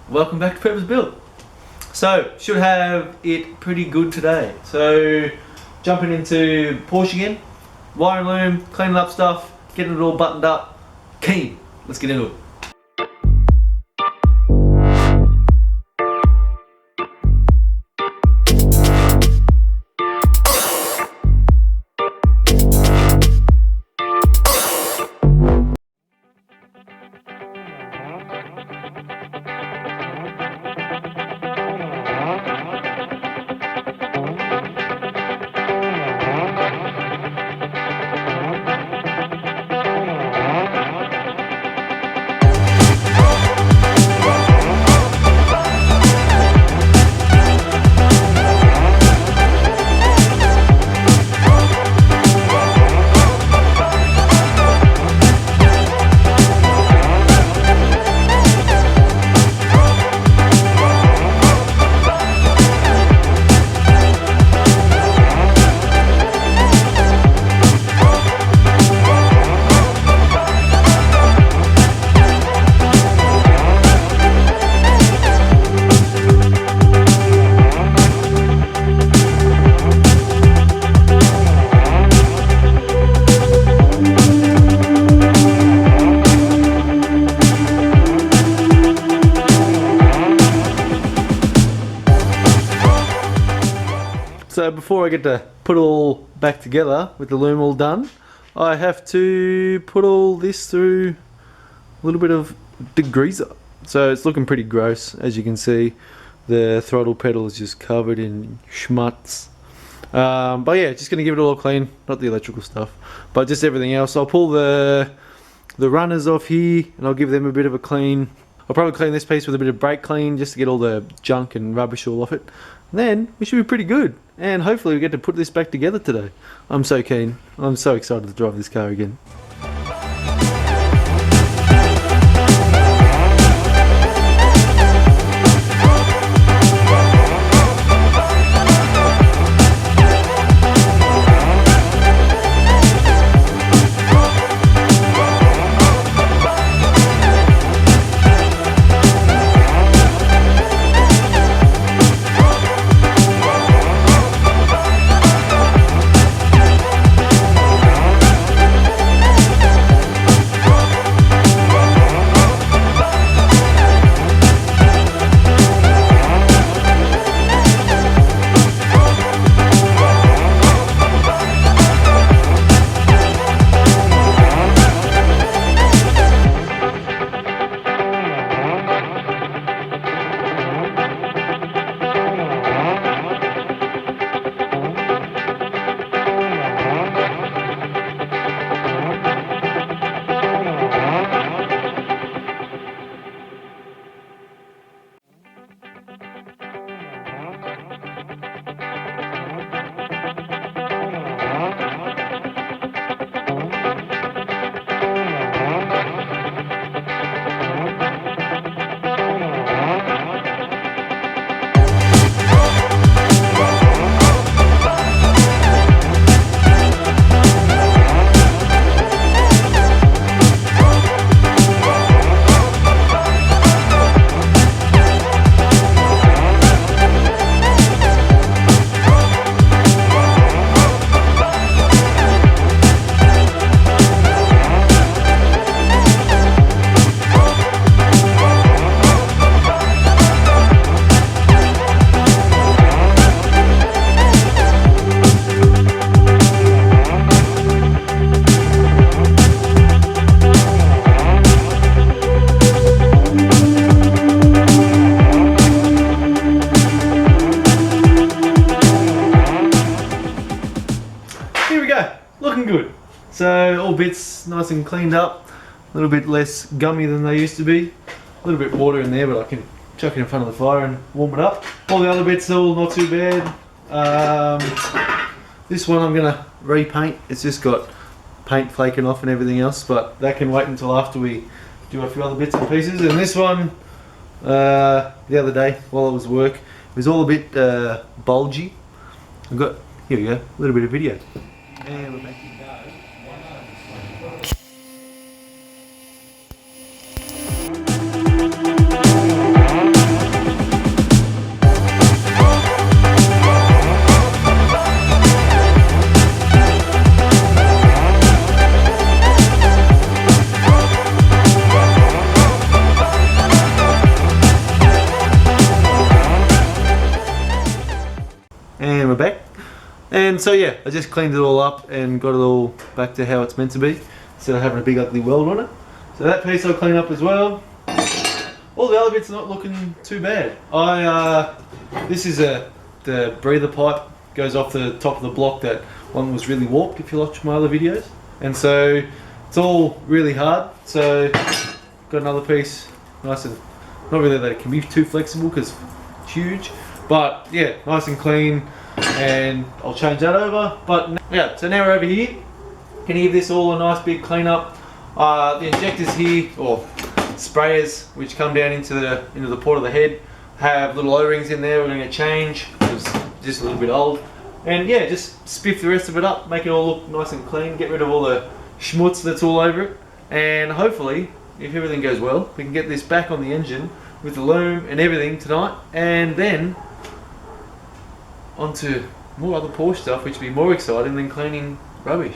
Welcome back to Purpose Built. So, should have it pretty good today. So, jumping into Porsche again, wiring loom, cleaning up stuff, getting it all buttoned up, keen. Let's get into it. So before I get to put all back together with the loom all done, I have to put all this through a little bit of degreaser. So it's looking pretty gross, as you can see. The throttle pedal is just covered in schmutz. But yeah, just going to give it all clean, not the electrical stuff, but just everything else. I'll pull the runners off here and I'll give them a bit of a clean. I'll probably clean this piece with a bit of brake clean just to get all the junk and rubbish all off it. And then we should be pretty good. And hopefully we get to put this back together today. I'm so keen. I'm so excited to drive this car again. Looking good. So all bits nice and cleaned up, a little bit less gummy than they used to be. A little bit water in there, but I can chuck it in front of the fire and warm it up. All the other bits are all not too bad. This one I'm gonna repaint. It's just got paint flaking off and everything else, but that can wait until after we do a few other bits and pieces. And this one, the other day while I was at work, it was all a bit bulgy. I've got, here we go, a little bit of video. And we're making go. And so yeah, I just cleaned it all up and got it all back to how it's meant to be, instead of having a big ugly weld on it. So that piece I'll clean up as well. All the other bits are not looking too bad. This is the breather pipe, goes off the top of the block. That one was really warped if you watch my other videos, and so it's all really hard. So got another piece, nice and not really that it can be too flexible because it's huge, but yeah, nice and clean. And I'll change that over. But yeah, so now we're over here. Can give this all a nice big clean up. The injectors here, or sprayers, which come down into the port of the head, have little O-rings in there. We're going to change because it's just a little bit old. And yeah, just spiff the rest of it up, make it all look nice and clean, get rid of all the schmutz that's all over it, and hopefully, if everything goes well, we can get this back on the engine with the loom and everything tonight, and then onto more other Porsche stuff, which will be more exciting than cleaning rubbish.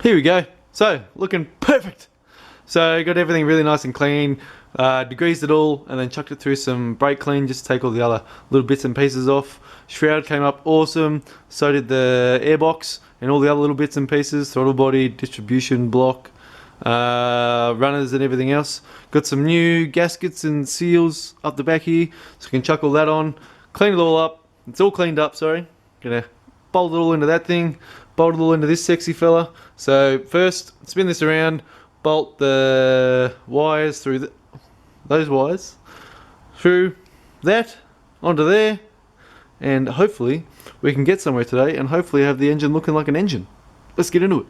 Here we go. So looking perfect. So got everything really nice and clean, degreased it all, and then chucked it through some brake clean just to take all the other little bits and pieces off. Shroud came up awesome. So did the airbox and all the other little bits and pieces, throttle body, distribution block, runners and everything else. Got some new gaskets and seals up the back here, so we can chuck all that on. Clean it all up. It's all cleaned up, sorry. Gonna bolt it all into that thing, bolt it all into this sexy fella. So first, spin this around, bolt the wires through those wires through that onto there, and hopefully we can get somewhere today and hopefully have the engine looking like an engine. Let's get into it.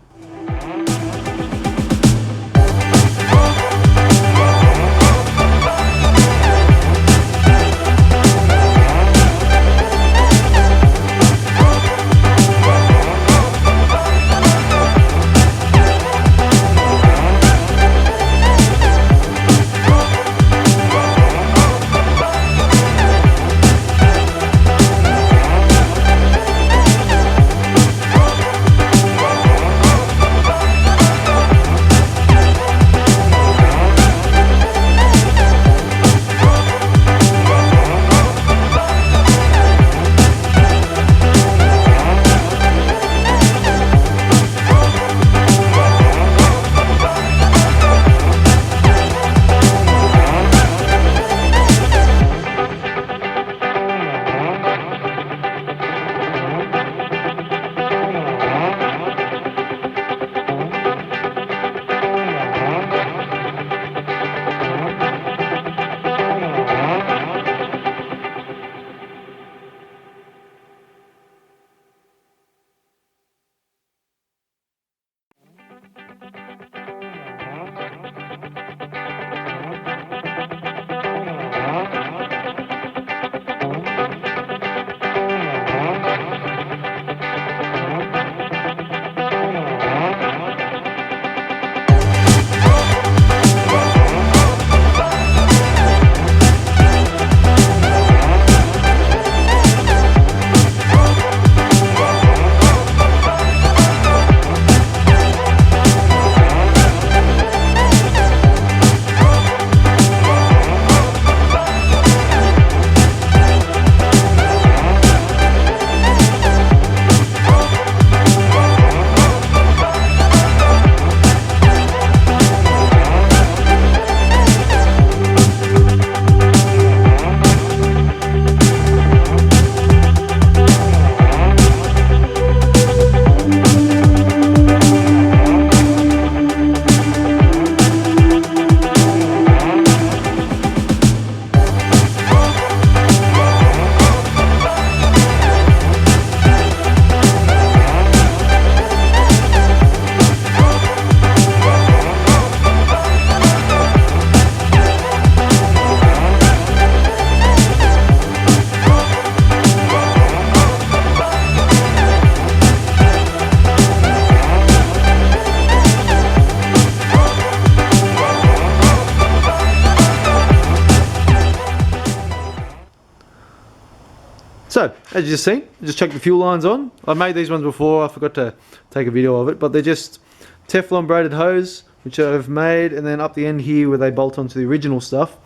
So, as you just seen, just chucked the fuel lines on. I made these ones before, I forgot to take a video of it, but they're just Teflon braided hose, which I've made, and then up the end here where they bolt onto the original stuff,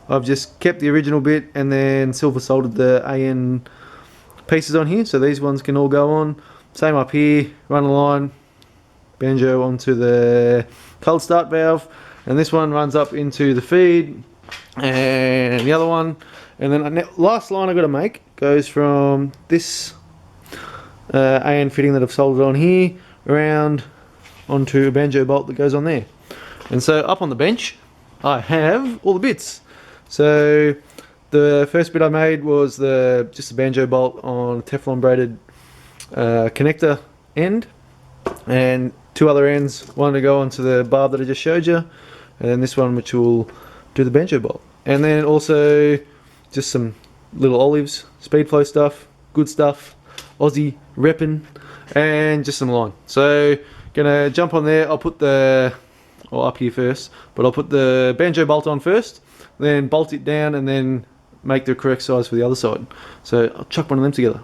I've just kept the original bit and then silver soldered the AN pieces on here, so these ones can all go on. Same up here, run a line, banjo onto the cold start valve, and this one runs up into the feed, and the other one, and then the last line I've got to make goes from this AN fitting that I've soldered on here around onto a banjo bolt that goes on there. And so up on the bench I have all the bits. So the first bit I made was just a banjo bolt on a Teflon braided connector end, and two other ends, one to go onto the barb that I just showed you, and then this one which will do the banjo bolt. And then also just some little olives, speed flow stuff, good stuff, Aussie reppin', and just some line. So gonna jump on there. I'll put up here first, but I'll put the banjo bolt on first, then bolt it down, and then make the correct size for the other side. So I'll chuck one of them together.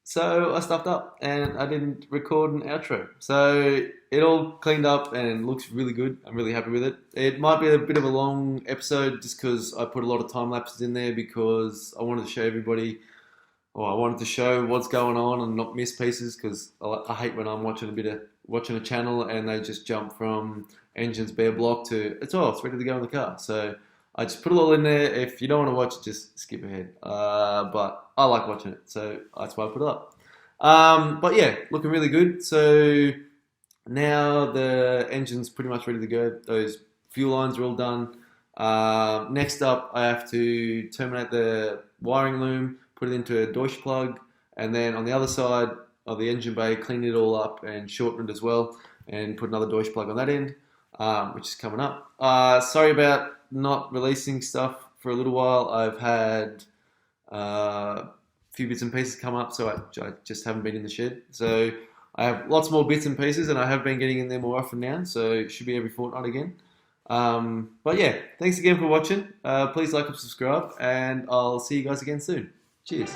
So I stuffed up and I didn't record an outro. So it all cleaned up and looks really good. I'm really happy with it. It might be a bit of a long episode just because I put a lot of time lapses in there because I wanted to show everybody, or I wanted to show what's going on and not miss pieces, because I hate when I'm watching a channel and they just jump from engines bare block to it's ready to go in the car. So I just put it all in there. If you don't want to watch it, just skip ahead. But I like watching it, so that's why I put it up. But yeah, looking really good. So now the engine's pretty much ready to go. Those fuel lines are all done. Next up, I have to terminate the wiring loom, put it into a Deutsch plug, and then on the other side of the engine bay, clean it all up and shorten it as well, and put another Deutsch plug on that end, which is coming up. Sorry about not releasing stuff for a little while. I've had a few bits and pieces come up, so I just haven't been in the shed. So I have lots more bits and pieces, and I have been getting in there more often now, so it should be every fortnight again. But yeah, thanks again for watching. Please like and subscribe, and I'll see you guys again soon. Cheers.